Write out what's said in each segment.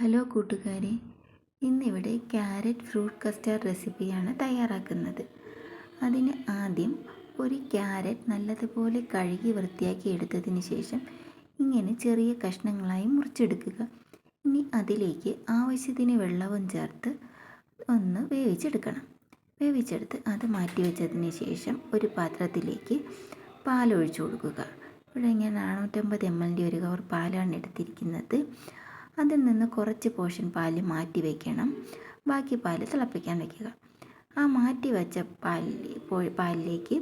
Hello കൂട്ടുകാരെ, ഇന്നിവിടെ carrot fruit custard റെസിപ്പിയാണ് തയ്യാറാക്കുന്നത്. അതിന് ആദ്യം ഒരു ക്യാരറ്റ് നല്ലതുപോലെ കഴുകി വൃത്തിയാക്കി എടുത്തതിന് ശേഷം ഇങ്ങനെ ചെറിയ കഷ്ണങ്ങളായി മുറിച്ചെടുക്കുക. ഇനി അതിലേക്ക് ആവശ്യത്തിന് വെള്ളവും ചേർത്ത് ഒന്ന് വേവിച്ചെടുത്ത് അത് മാറ്റി വെച്ചതിന് ശേഷം ഒരു പാത്രത്തിലേക്ക് പാലൊഴിച്ചു കൊടുക്കുക. ഇവിടെ ഞാൻ 450 ml ഒരു കവർ പാലാണ് എടുത്തിരിക്കുന്നത്. അതിൽ നിന്ന് കുറച്ച് പോർഷൻ പാല് മാറ്റി വയ്ക്കണം. ബാക്കി പാല് തിളപ്പിക്കാൻ വയ്ക്കുക. ആ മാറ്റി വെച്ച പാലിലേക്ക്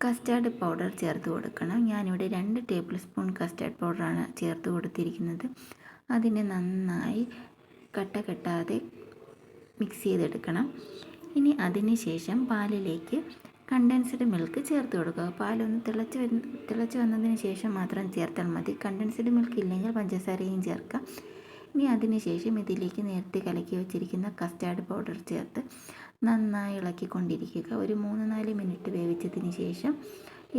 കസ്റ്റാർഡ് പൗഡർ ചേർത്ത് കൊടുക്കണം. ഞാനിവിടെ 2 ടേബിൾ സ്പൂൺ കസ്റ്റാർഡ് പൗഡറാണ് ചേർത്ത് കൊടുത്തിരിക്കുന്നത്. അതിനെ നന്നായി കെട്ടാതെ മിക്സ് ചെയ്തെടുക്കണം. ഇനി അതിന് ശേഷം പാലിലേക്ക് കണ്ടൻസ്ഡ് മിൽക്ക് ചേർത്ത് കൊടുക്കുക. പാലൊന്ന് തിളച്ച് വന്നതിന് ശേഷം മാത്രം ചേർത്താൽ മതി. കണ്ടൻസ്ഡ് മിൽക്ക് ഇല്ലെങ്കിൽ പഞ്ചസാരയും ചേർക്കാം. ഇനി അതിന് ശേഷം ഇതിലേക്ക് നേരത്തെ കലക്കി വെച്ചിരിക്കുന്ന കസ്റ്റാർഡ് പൗഡർ ചേർത്ത് നന്നായി ഇളക്കിക്കൊണ്ടിരിക്കുക. ഒരു 3-4 മിനിറ്റ് വേവിച്ചതിന് ശേഷം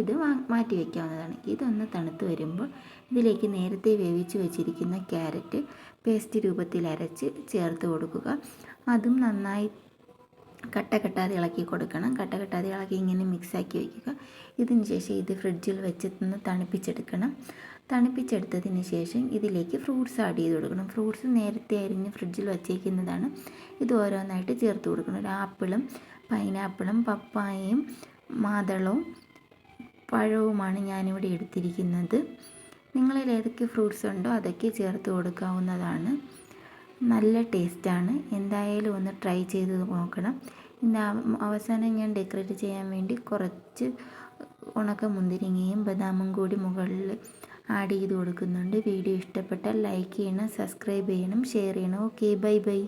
ഇത് മാറ്റി വയ്ക്കാവുന്നതാണ്. ഇതൊന്ന് തണുത്ത് വരുമ്പോൾ ഇതിലേക്ക് നേരത്തെ വേവിച്ച് വെച്ചിരിക്കുന്ന ക്യാരറ്റ് പേസ്റ്റ് രൂപത്തിൽ അരച്ച് ചേർത്ത് കൊടുക്കുക. അതും നന്നായി കെട്ടാതെ ഇളക്കി കൊടുക്കണം. കെട്ടാതെ ഇളക്കി ഇങ്ങനെ മിക്സാക്കി വയ്ക്കുക. ഇതിന് ശേഷം ഇത് ഫ്രിഡ്ജിൽ വെച്ച് തണുപ്പിച്ചെടുക്കണം. തണുപ്പിച്ചെടുത്തതിന് ശേഷം ഇതിലേക്ക് ഫ്രൂട്ട്സ് ആഡ് ചെയ്ത് കൊടുക്കണം. ഫ്രൂട്ട്സ് നേരത്തെ അരിഞ്ഞ് ഫ്രിഡ്ജിൽ വച്ചേക്കുന്നതാണ്. ഇത് ഓരോന്നായിട്ട് ചേർത്ത് കൊടുക്കണം. ഒരു ആപ്പിളും പൈനാപ്പിളും പപ്പായയും മാതളവും പഴവുമാണ് ഞാനിവിടെ എടുത്തിരിക്കുന്നത്. നിങ്ങളിൽ ഏതൊക്കെ ഫ്രൂട്ട്സ് ഉണ്ടോ അതൊക്കെ ചേർത്ത് കൊടുക്കാവുന്നതാണ്. നല്ല ടേസ്റ്റാണ്. എന്തായാലും ഒന്ന് ട്രൈ ചെയ്ത് നോക്കണം. അവസാനം ഞാൻ ഡെക്കറേറ്റ് ചെയ്യാൻ വേണ്ടി കുറച്ച് ഉണക്ക മുന്തിരിങ്ങയും ബദാമും കൂടി മുകളിൽ ആഡ് ചെയ്ത് കൊടുക്കുന്നുണ്ട്. വീഡിയോ ഇഷ്ടപ്പെട്ടാൽ ലൈക്ക് ചെയ്യണം, സബ്സ്ക്രൈബ് ചെയ്യണം, ഷെയർ ചെയ്യണം. Okay, by.